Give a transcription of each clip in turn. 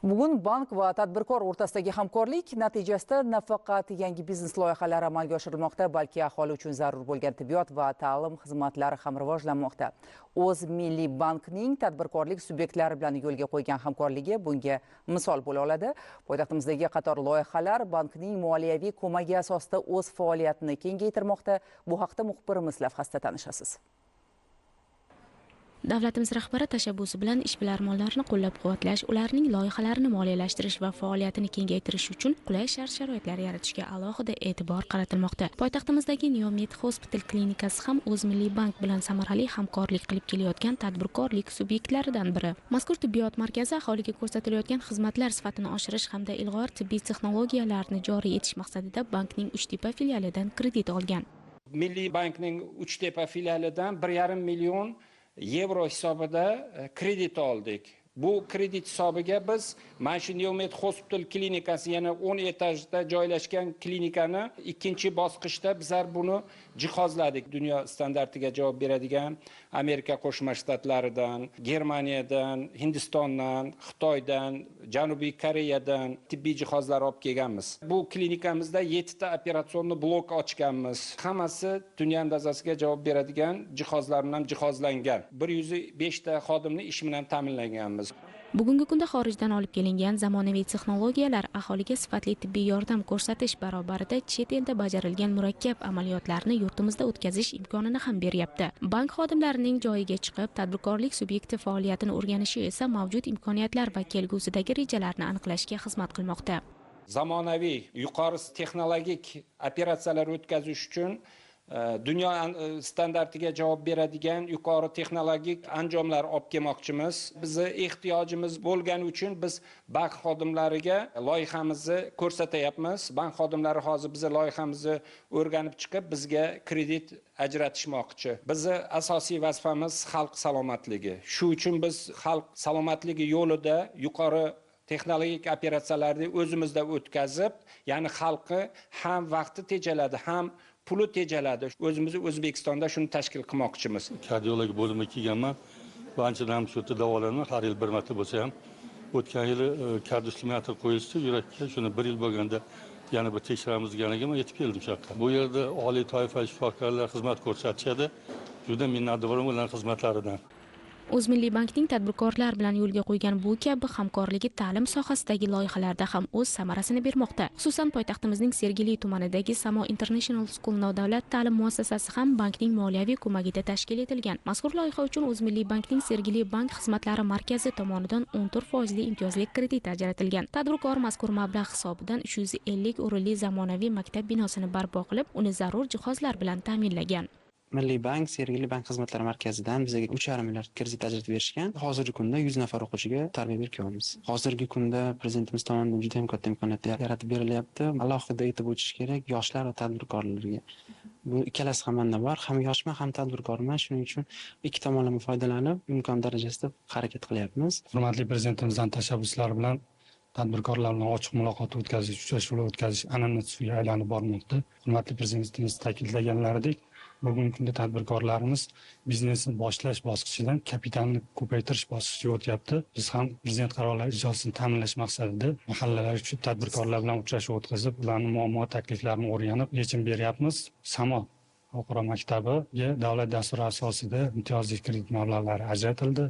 Bugun bank va tadbirkor o'rtasidagi hamkorlik natijasida nafaqat yangi biznes loyihalari amalga oshirilmoqda, balki aholi uchun zarur bo'lgan tibbiyot va ta'lim xizmatlari ham rivojlanmoqda. O'zmilliy bankning tadbirkorlik subyektlari bilan yo'lga qo'ygan hamkorligi bunga misol bo'la oladi. Poytaxtimizdagi qator loyihalar bankning moliyaviy ko'magi asosida o'z faoliyatini kengaytirmoqda. Bu haqda muxbirimiz lavhasida tanishasiz. Davlatimiz rahbari tashabbusi bilan ishbilarmonlarni qo'llab-quvvatlash, ularning loyihalarini moliyalashtirish va faoliyatini kengaytirish uchun qulay shart-sharoitlar yaratishga alohida e'tibor qaratilmoqda. Poytaxtimizdagi Neomed Hospital klinikasi ham O'zmilliy bank bilan samarali hamkorlik qilib kelayotgan tadbirkorlik subyektlaridan biri. Mazkur tibbiyot markazi aholiga ko'rsatilayotgan xizmatlar sifatini oshirish hamda ilg'or tibbiy texnologiyalarni joriy etish maqsadida bankning Uchtepa filialidan kredit olgan. Milliy bankning Uchtepa filialidan 1,5 million yevro hisobida kredit oldik. Bu kredit hisobiga biz mana shu Neomed Hospital klinikasi, yana 10 etajda joylashgan klinikani ikkinchi bosqichda bizlar buni jihozladik. Dunyo standartiga javob beradigan Amerika Qo'shma Shtatlaridan, Germaniyadan, Hindistondan, Xitoydan, Janubiy Koreyadan tibbiy jihozlar olib kelganmiz. Bu klinikamizda 7 ta operatsion blok ochganmiz. Hammasi dunyo andazasiga javob beradigan jihozlar bilan jihozlangan. 105 ta xodimni ish bilan ta'minlaganmiz. Bugungi kunda xorijdan olib kelingan zamonaviy texnologiyalar aholiga sifatli tibbiy yordam ko'rsatish barobarida chet elda bajarilgan murakkab amaliyotlarni yurtimizda o'tkazish imkonini ham beryapti. Bank xodimlarining joyiga chiqib, tadbirkorlik subyekti faoliyatini o'rganishi esa mavjud imkoniyatlar va kelgusidagi rejalarni aniqlashga xizmat qilmoqda. Zamonaviy, yuqori texnologik operatsiyalar o'tkazish uchun dunyo standartiga javob beradigan yuqori texnologik anjomlar olib kelmoqchimiz. Bizni ehtiyojimiz bo'lgani uchun biz bank xodimlariga loyihamizni ko'rsatyapmiz. Bank xodimlari hozir bizni loyihamizni o'rganib chiqib, bizga kredit ajratishmoqchi. Bizni asosiy vazifamiz xalq salomatligi. Shu uchun biz xalq salomatligi yo'lida yuqori texnologik operatsiyalarni o'zimizda o'tkazib, ya'ni xalqi ham vaqti tejaladi, ham puli tejaladi. O'zimiz O'zbekistonda shuni tashkil qilmoqchimiz. Kardiolog bo'limiga kelganman. Va anchadan ham shu yerda davolanan, har yil bir marta bo'lsa ham. O'tgan yili kardiostimulyatör qo'yildi yurakka, shuni 1 yil bo'lganda yana bir tekshiramiz deganiga men yetib keldim shu yoqqa. Bu yerda oliy toifali shifokorlar xizmat ko'rsatishadi. Juda minnatdorman ularning xizmatlaridan. O'zmilliy bankning tadbirkorlar bilan yo'lga qo'ygan bu kabi hamkorligi ta'lim sohasidagi loyihalarda ham o'z samarasini bermoqda. Xususan, poytaxtimizning Sergeli tumanidagi Samo International School nodavlat ta'lim muassasasi ham bankning moliyaviy ko'magida tashkil etilgan. Mazkur loyiha uchun O'zmilliy bankning Sergeli bank xizmatlari markazi tomonidan 14% imtiyozli kredit ajratilgan. Tadbirkor mazkur mablag' hisobidan 350 o'rinli zamonaviy maktab binosini barpo qilib, uni zarur jihozlar bilan ta'minlagan. Milliy bank Sergeli bank xizmatlari markazidan bizga 3,5 milliard kredit ajratib berishgan. Hozirgi kunda 100 nafar o'quvchiga tarbiya berib kelyapmiz. Hozirgi kunda prezidentimiz tomonidan juda ham katta imkoniyatlar yaratib berilyapti. Alohida aytib o'tish kerak, yoshlar va tadbirkorlarga. Bu ikkalasi ham menda bor, ham yoshman, ham tadbirkorman. Shuning uchun ikki tomonlama foydalanib, imkon darajasida harakat qilyapmiz. Hurmatli prezidentimizdan tashabbuslari bilan tadbirkorlar bilan ochiq muloqot o'tkazish, uchrashuvlar o'tkazish an'anasiga aylanib bormoqda. Hurmatli prezidentimiz ta'kidlaganlaridek, bugungi kunda tadbirkorlarimiz biznesni boshlash bosqichidan kapitalni ko'paytirish bosqichiga o'tyapti. Biz ham prezident qarorlari ijrosini ta'minlash maqsadida mahallalar uchun tadbirkorlar bilan uchrashuv o'tkazib, ularning muammo takliflarini o'rganib, yechim beryapmiz. Samo xalqaro maktabiga davlat dasturi asosida imtiyozli kredit mablag'lari ajratildi.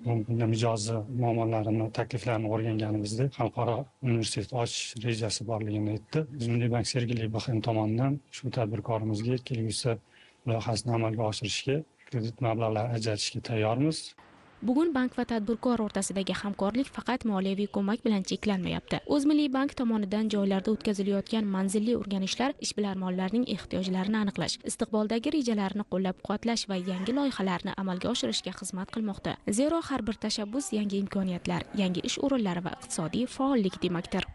Bugungi kunda mijozli muammolarini, takliflarini o'rganganimizda xalqaro universitet ochish rejasi borligini aytdi. O'zmilliy bank Sergeli BXM tomonidan shu tadbirkorimizga kelgusi loyihasini amalga oshirishga kredit mablag'lari ajratishga tayyormiz. Bugun bank va tadbirkor o'rtasidagi hamkorlik faqat moliyaviy ko'mak bilan cheklanmayapti. O'zmilliy bank tomonidan joylarda o'tkazilayotgan manzilli o'rganishlar ishbilarmonlarning ehtiyojlarini aniqlash, istiqboldagi rejalarni qo'llab-quvvatlash va yangi loyihalarni amalga oshirishga xizmat qilmoqda. Zero har bir tashabbus yangi imkoniyatlar, yangi ish o'rinlari va iqtisodiy faollik demakdir.